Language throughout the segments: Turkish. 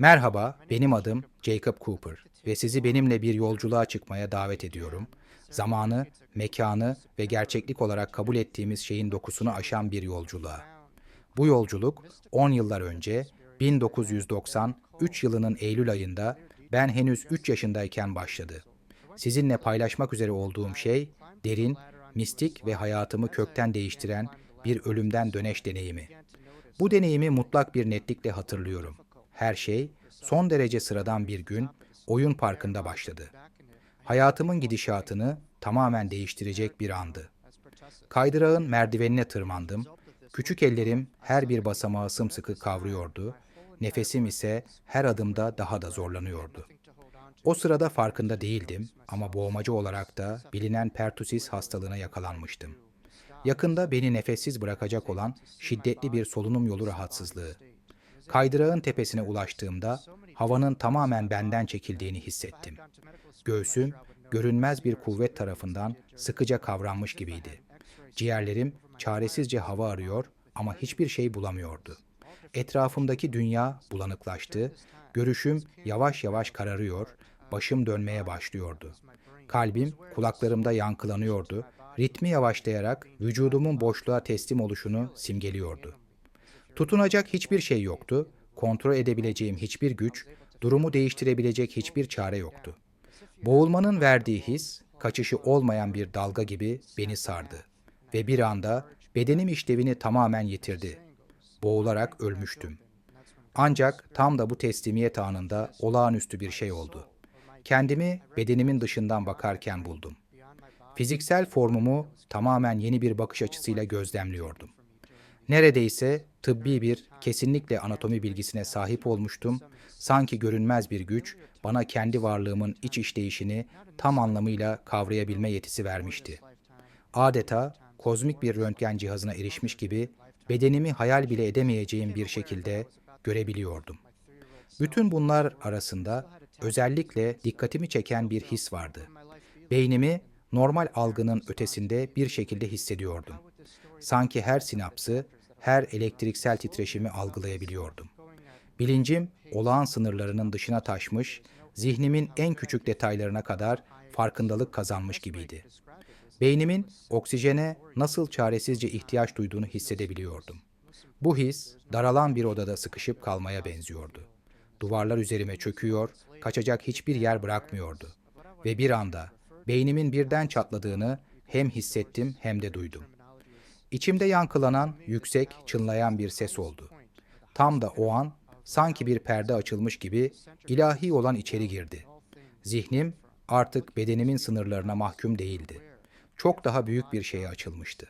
Merhaba, benim adım Jacob Cooper ve sizi benimle bir yolculuğa çıkmaya davet ediyorum. Zamanı, mekanı ve gerçeklik olarak kabul ettiğimiz şeyin dokusunu aşan bir yolculuğa. Bu yolculuk 10 yıllar önce 1993 yılının Eylül ayında ben henüz 3 yaşındayken başladı. Sizinle paylaşmak üzere olduğum şey derin, mistik ve hayatımı kökten değiştiren bir ölümden döneş deneyimi. Bu deneyimi mutlak bir netlikle hatırlıyorum. Her şey son derece sıradan bir gün oyun parkında başladı. Hayatımın gidişatını tamamen değiştirecek bir andı. Kaydırağın merdivenine tırmandım. Küçük ellerim her bir basamağı sımsıkı kavruyordu. Nefesim ise her adımda daha da zorlanıyordu. O sırada farkında değildim ama boğmacı olarak da bilinen pertussis hastalığına yakalanmıştım. Yakında beni nefessiz bırakacak olan şiddetli bir solunum yolu rahatsızlığı. Kaydırağın tepesine ulaştığımda havanın tamamen benden çekildiğini hissettim. Göğsüm, görünmez bir kuvvet tarafından sıkıca kavranmış gibiydi. Ciğerlerim çaresizce hava arıyor ama hiçbir şey bulamıyordu. Etrafımdaki dünya bulanıklaştı, görüşüm yavaş yavaş kararıyor, başım dönmeye başlıyordu. Kalbim kulaklarımda yankılanıyordu, ritmi yavaşlayarak vücudumun boşluğa teslim oluşunu simgeliyordu. Tutunacak hiçbir şey yoktu, kontrol edebileceğim hiçbir güç, durumu değiştirebilecek hiçbir çare yoktu. Boğulmanın verdiği his, kaçışı olmayan bir dalga gibi beni sardı. Ve bir anda bedenim işlevini tamamen yitirdi. Boğularak ölmüştüm. Ancak tam da bu teslimiyet anında olağanüstü bir şey oldu. Kendimi bedenimin dışından bakarken buldum. Fiziksel formumu tamamen yeni bir bakış açısıyla gözlemliyordum. Neredeyse tıbbi bir, kesinlikle anatomi bilgisine sahip olmuştum. Sanki görünmez bir güç bana kendi varlığımın iç işleyişini tam anlamıyla kavrayabilme yetisi vermişti. Adeta kozmik bir röntgen cihazına erişmiş gibi bedenimi hayal bile edemeyeceğim bir şekilde görebiliyordum. Bütün bunlar arasında özellikle dikkatimi çeken bir his vardı. Beynimi normal algının ötesinde bir şekilde hissediyordum. Sanki her sinapsı, her elektriksel titreşimi algılayabiliyordum. Bilincim olağan sınırlarının dışına taşmış, zihnimin en küçük detaylarına kadar farkındalık kazanmış gibiydi. Beynimin oksijene nasıl çaresizce ihtiyaç duyduğunu hissedebiliyordum. Bu his, daralan bir odada sıkışıp kalmaya benziyordu. Duvarlar üzerime çöküyor, kaçacak hiçbir yer bırakmıyordu. Ve bir anda beynimin birden çatladığını hem hissettim hem de duydum. İçimde yankılanan, yüksek, çınlayan bir ses oldu. Tam da o an, sanki bir perde açılmış gibi ilahi olan içeri girdi. Zihnim artık bedenimin sınırlarına mahkum değildi. Çok daha büyük bir şeye açılmıştı.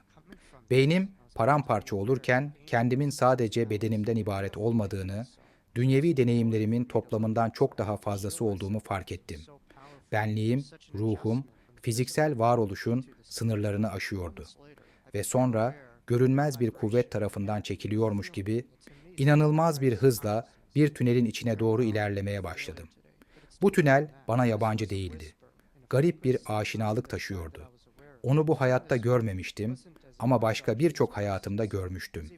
Beynim paramparça olurken kendimin sadece bedenimden ibaret olmadığını, dünyevi deneyimlerimin toplamından çok daha fazlası olduğumu fark ettim. Benliğim, ruhum, fiziksel varoluşun sınırlarını aşıyordu. Ve sonra görünmez bir kuvvet tarafından çekiliyormuş gibi inanılmaz bir hızla bir tünelin içine doğru ilerlemeye başladım. Bu tünel bana yabancı değildi. Garip bir aşinalık taşıyordu. Onu bu hayatta görmemiştim ama başka birçok hayatımda görmüştüm.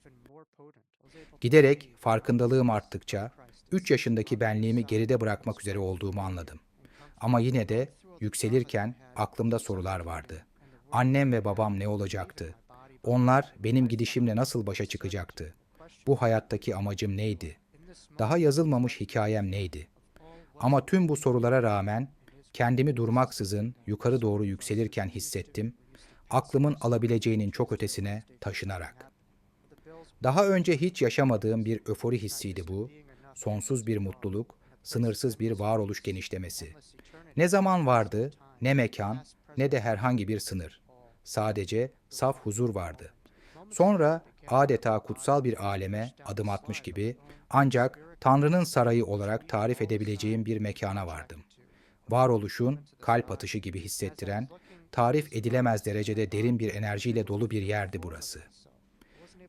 Giderek farkındalığım arttıkça 3 yaşındaki benliğimi geride bırakmak üzere olduğumu anladım. Ama yine de yükselirken aklımda sorular vardı. Annem ve babam ne olacaktı? Onlar benim gidişimle nasıl başa çıkacaktı? Bu hayattaki amacım neydi? Daha yazılmamış hikayem neydi? Ama tüm bu sorulara rağmen kendimi durmaksızın yukarı doğru yükselirken hissettim, aklımın alabileceğinin çok ötesine taşınarak. Daha önce hiç yaşamadığım bir öfori hissiydi bu, sonsuz bir mutluluk, sınırsız bir varoluş genişlemesi. Ne zaman vardı, ne mekan, ne de herhangi bir sınır. Sadece saf huzur vardı. Sonra adeta kutsal bir aleme adım atmış gibi ancak Tanrı'nın sarayı olarak tarif edebileceğim bir mekana vardım. Varoluşun kalp atışı gibi hissettiren, tarif edilemez derecede derin bir enerjiyle dolu bir yerdi burası.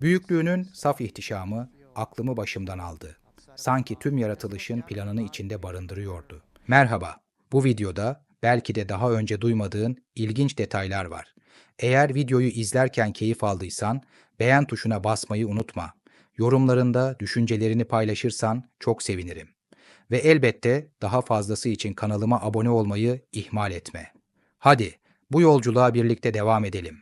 Büyüklüğünün saf ihtişamı aklımı başımdan aldı. Sanki tüm yaratılışın planını içinde barındırıyordu. Merhaba, bu videoda belki de daha önce duymadığın ilginç detaylar var. Eğer videoyu izlerken keyif aldıysan, beğen tuşuna basmayı unutma. Yorumlarında düşüncelerini paylaşırsan çok sevinirim. Ve elbette daha fazlası için kanalıma abone olmayı ihmal etme. Hadi, bu yolculuğa birlikte devam edelim.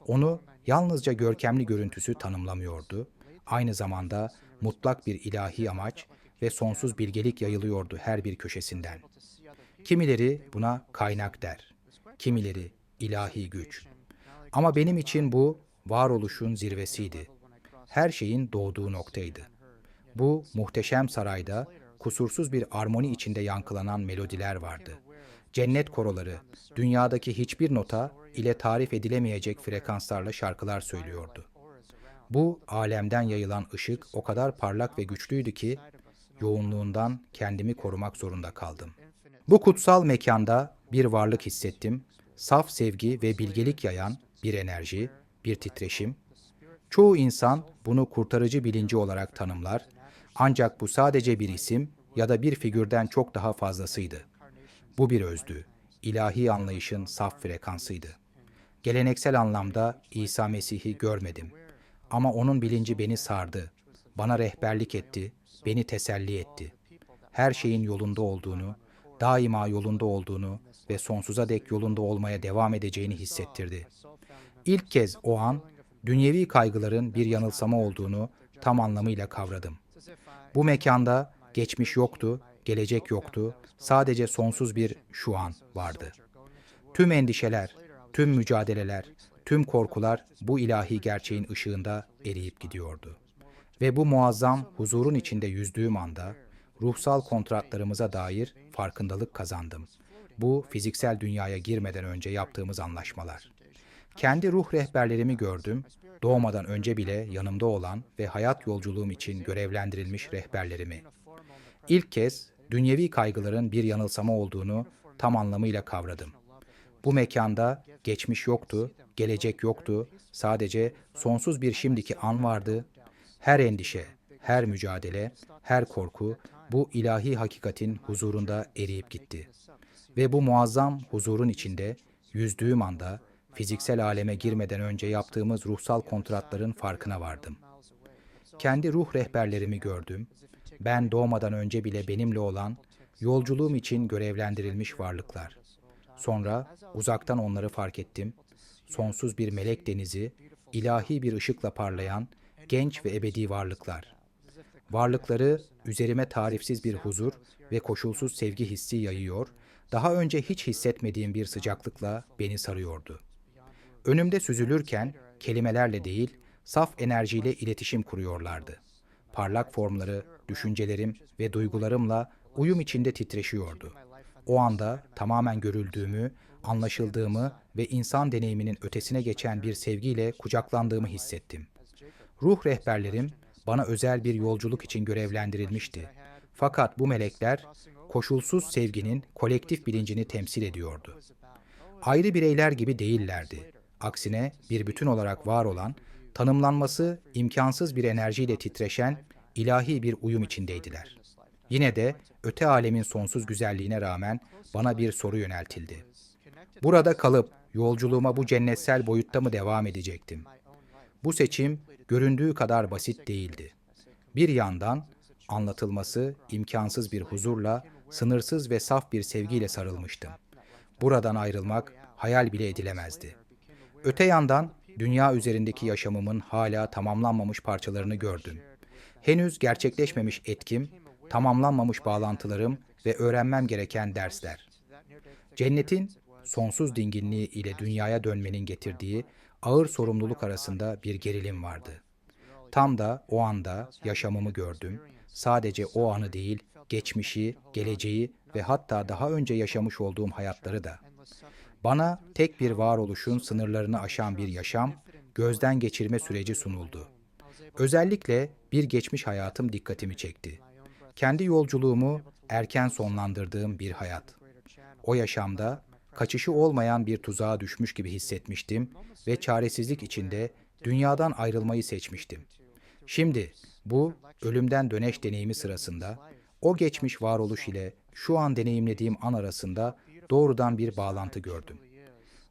Onu yalnızca görkemli görüntüsü tanımlamıyordu, aynı zamanda mutlak bir ilahi amaç ve sonsuz bilgelik yayılıyordu her bir köşesinden. Kimileri buna kaynak der, kimileri ilahi güç. Ama benim için bu varoluşun zirvesiydi. Her şeyin doğduğu noktaydı. Bu muhteşem sarayda kusursuz bir armoni içinde yankılanan melodiler vardı. Cennet koroları, dünyadaki hiçbir nota ile tarif edilemeyecek frekanslarla şarkılar söylüyordu. Bu alemden yayılan ışık o kadar parlak ve güçlüydü ki yoğunluğundan kendimi korumak zorunda kaldım. Bu kutsal mekanda bir varlık hissettim, saf sevgi ve bilgelik yayan bir enerji, bir titreşim. Çoğu insan bunu kurtarıcı bilinci olarak tanımlar, ancak bu sadece bir isim ya da bir figürden çok daha fazlasıydı. Bu bir özdü, ilahi anlayışın saf frekansıydı. Geleneksel anlamda İsa Mesih'i görmedim. Ama onun bilinci beni sardı, bana rehberlik etti, beni teselli etti. Her şeyin yolunda olduğunu, daima yolunda olduğunu ve sonsuza dek yolunda olmaya devam edeceğini hissettirdi. İlk kez o an, dünyevi kaygıların bir yanılsama olduğunu tam anlamıyla kavradım. Bu mekanda geçmiş yoktu, gelecek yoktu, sadece sonsuz bir şu an vardı. Tüm endişeler, tüm mücadeleler, tüm korkular bu ilahi gerçeğin ışığında eriyip gidiyordu. Ve bu muazzam huzurun içinde yüzdüğüm anda ruhsal kontratlarımıza dair farkındalık kazandım. Bu fiziksel dünyaya girmeden önce yaptığımız anlaşmalar. Kendi ruh rehberlerimi gördüm, doğmadan önce bile yanımda olan ve hayat yolculuğum için görevlendirilmiş rehberlerimi. İlk kez dünyevi kaygıların bir yanılsama olduğunu tam anlamıyla kavradım. Bu mekanda geçmiş yoktu, gelecek yoktu, sadece sonsuz bir şimdiki an vardı. Her endişe, her mücadele, her korku bu ilahi hakikatin huzurunda eriyip gitti. Ve bu muazzam huzurun içinde yüzdüğüm anda fiziksel aleme girmeden önce yaptığımız ruhsal kontratların farkına vardım. Kendi ruh rehberlerimi gördüm. Ben doğmadan önce bile benimle olan, yolculuğum için görevlendirilmiş varlıklar. Sonra uzaktan onları fark ettim. Sonsuz bir melek denizi, ilahi bir ışıkla parlayan genç ve ebedi varlıklar. Varlıkları üzerime tarifsiz bir huzur ve koşulsuz sevgi hissi yayıyor, daha önce hiç hissetmediğim bir sıcaklıkla beni sarıyordu. Önümde süzülürken kelimelerle değil, saf enerjiyle iletişim kuruyorlardı. Parlak formları, düşüncelerim ve duygularımla uyum içinde titreşiyordu. O anda tamamen görüldüğümü, anlaşıldığımı ve insan deneyiminin ötesine geçen bir sevgiyle kucaklandığımı hissettim. Ruh rehberlerim bana özel bir yolculuk için görevlendirilmişti. Fakat bu melekler koşulsuz sevginin kolektif bilincini temsil ediyordu. Ayrı bireyler gibi değillerdi. Aksine bir bütün olarak var olan, tanımlanması imkansız bir enerjiyle titreşen ilahi bir uyum içindeydiler. Yine de öte alemin sonsuz güzelliğine rağmen bana bir soru yöneltildi. Burada kalıp yolculuğuma bu cennetsel boyutta mı devam edecektim? Bu seçim göründüğü kadar basit değildi. Bir yandan anlatılması imkansız bir huzurla, sınırsız ve saf bir sevgiyle sarılmıştım. Buradan ayrılmak hayal bile edilemezdi. Öte yandan dünya üzerindeki yaşamımın hala tamamlanmamış parçalarını gördüm. Henüz gerçekleşmemiş etkim, tamamlanmamış bağlantılarım ve öğrenmem gereken dersler. Cennetin sonsuz dinginliği ile dünyaya dönmenin getirdiği ağır sorumluluk arasında bir gerilim vardı. Tam da o anda yaşamımı gördüm. Sadece o anı değil, geçmişi, geleceği ve hatta daha önce yaşamış olduğum hayatları da. Bana tek bir varoluşun sınırlarını aşan bir yaşam, gözden geçirme süreci sunuldu. Özellikle bir geçmiş hayatım dikkatimi çekti. Kendi yolculuğumu erken sonlandırdığım bir hayat. O yaşamda kaçışı olmayan bir tuzağa düşmüş gibi hissetmiştim ve çaresizlik içinde dünyadan ayrılmayı seçmiştim. Şimdi bu ölümden döneş deneyimi sırasında o geçmiş varoluş ile şu an deneyimlediğim an arasında doğrudan bir bağlantı gördüm.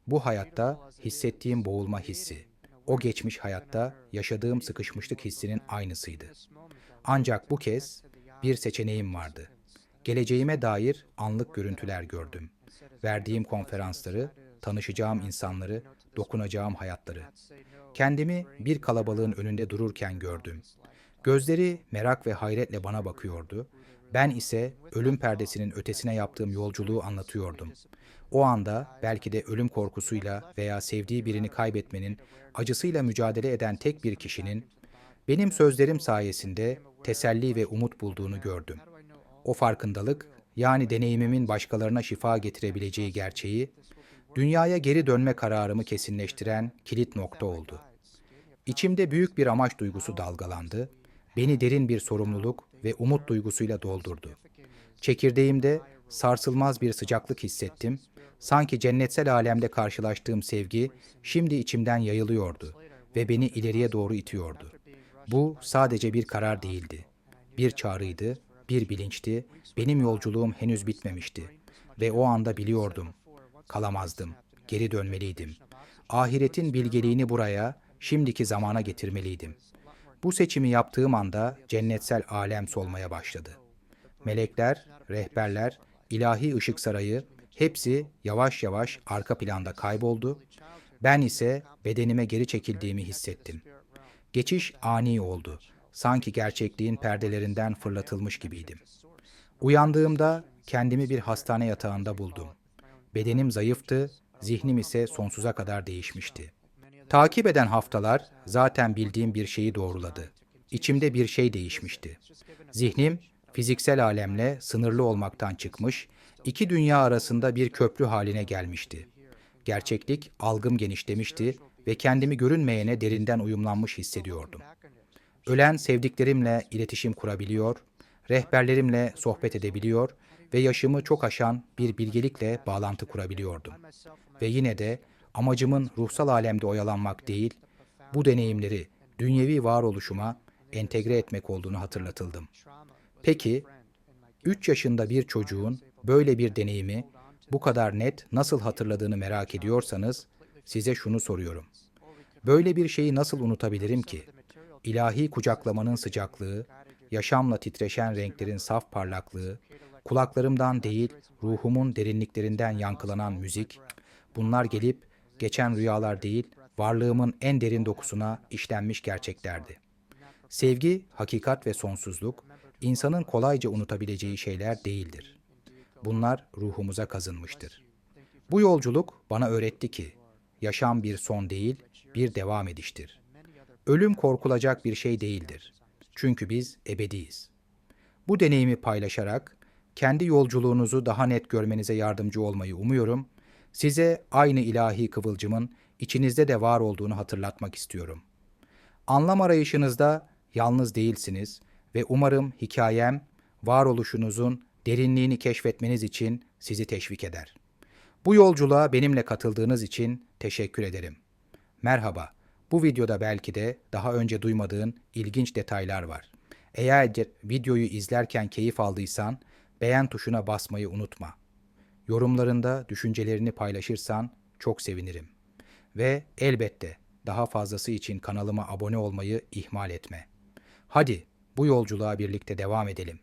Bu hayatta hissettiğim boğulma hissi, o geçmiş hayatta yaşadığım sıkışmışlık hissinin aynısıydı. Ancak bu kez bir seçeneğim vardı. Geleceğime dair anlık görüntüler gördüm. Verdiğim konferansları, tanışacağım insanları, dokunacağım hayatları. Kendimi bir kalabalığın önünde dururken gördüm. Gözleri merak ve hayretle bana bakıyordu. Ben ise ölüm perdesinin ötesine yaptığım yolculuğu anlatıyordum. O anda belki de ölüm korkusuyla veya sevdiği birini kaybetmenin acısıyla mücadele eden tek bir kişinin benim sözlerim sayesinde teselli ve umut bulduğunu gördüm. O farkındalık, yani deneyimimin başkalarına şifa getirebileceği gerçeği, dünyaya geri dönme kararımı kesinleştiren kilit nokta oldu. İçimde büyük bir amaç duygusu dalgalandı, beni derin bir sorumluluk ve umut duygusuyla doldurdu. Çekirdeğimde sarsılmaz bir sıcaklık hissettim, sanki cennetsel alemde karşılaştığım sevgi şimdi içimden yayılıyordu ve beni ileriye doğru itiyordu. Bu sadece bir karar değildi, bir çağrıydı, bir bilinçti, benim yolculuğum henüz bitmemişti ve o anda biliyordum, kalamazdım, geri dönmeliydim. Ahiretin bilgeliğini buraya, şimdiki zamana getirmeliydim. Bu seçimi yaptığım anda cennetsel alem solmaya başladı. Melekler, rehberler, ilahi ışık sarayı hepsi yavaş yavaş arka planda kayboldu. Ben ise bedenime geri çekildiğimi hissettim. Geçiş ani oldu. Sanki gerçekliğin perdelerinden fırlatılmış gibiydim. Uyandığımda kendimi bir hastane yatağında buldum. Bedenim zayıftı, zihnim ise sonsuza kadar değişmişti. Takip eden haftalar zaten bildiğim bir şeyi doğruladı. İçimde bir şey değişmişti. Zihnim fiziksel alemle sınırlı olmaktan çıkmış, iki dünya arasında bir köprü haline gelmişti. Gerçeklik algım genişlemişti ve kendimi görünmeyene derinden uyumlanmış hissediyordum. Ölen sevdiklerimle iletişim kurabiliyor, rehberlerimle sohbet edebiliyor ve yaşımı çok aşan bir bilgelikle bağlantı kurabiliyordum. Ve yine de amacımın ruhsal alemde oyalanmak değil, bu deneyimleri dünyevi varoluşuma entegre etmek olduğunu hatırlatıldım. Peki, 3 yaşında bir çocuğun böyle bir deneyimi bu kadar net nasıl hatırladığını merak ediyorsanız size şunu soruyorum. Böyle bir şeyi nasıl unutabilirim ki? İlahi kucaklamanın sıcaklığı, yaşamla titreşen renklerin saf parlaklığı, kulaklarımdan değil, ruhumun derinliklerinden yankılanan müzik, bunlar gelip geçen rüyalar değil, varlığımın en derin dokusuna işlenmiş gerçeklerdi. Sevgi, hakikat ve sonsuzluk, insanın kolayca unutabileceği şeyler değildir. Bunlar ruhumuza kazınmıştır. Bu yolculuk bana öğretti ki, yaşam bir son değil, bir devam ediştir. Ölüm korkulacak bir şey değildir. Çünkü biz ebediyiz. Bu deneyimi paylaşarak, kendi yolculuğunuzu daha net görmenize yardımcı olmayı umuyorum. Size aynı ilahi kıvılcımın içinizde de var olduğunu hatırlatmak istiyorum. Anlam arayışınızda yalnız değilsiniz ve umarım hikayem, varoluşunuzun derinliğini keşfetmeniz için sizi teşvik eder. Bu yolculuğa benimle katıldığınız için teşekkür ederim. Merhaba, bu videoda belki de daha önce duymadığın ilginç detaylar var. Eğer videoyu izlerken keyif aldıysan, beğen tuşuna basmayı unutma. Yorumlarında düşüncelerini paylaşırsan çok sevinirim. Ve elbette daha fazlası için kanalıma abone olmayı ihmal etme. Hadi bu yolculuğa birlikte devam edelim.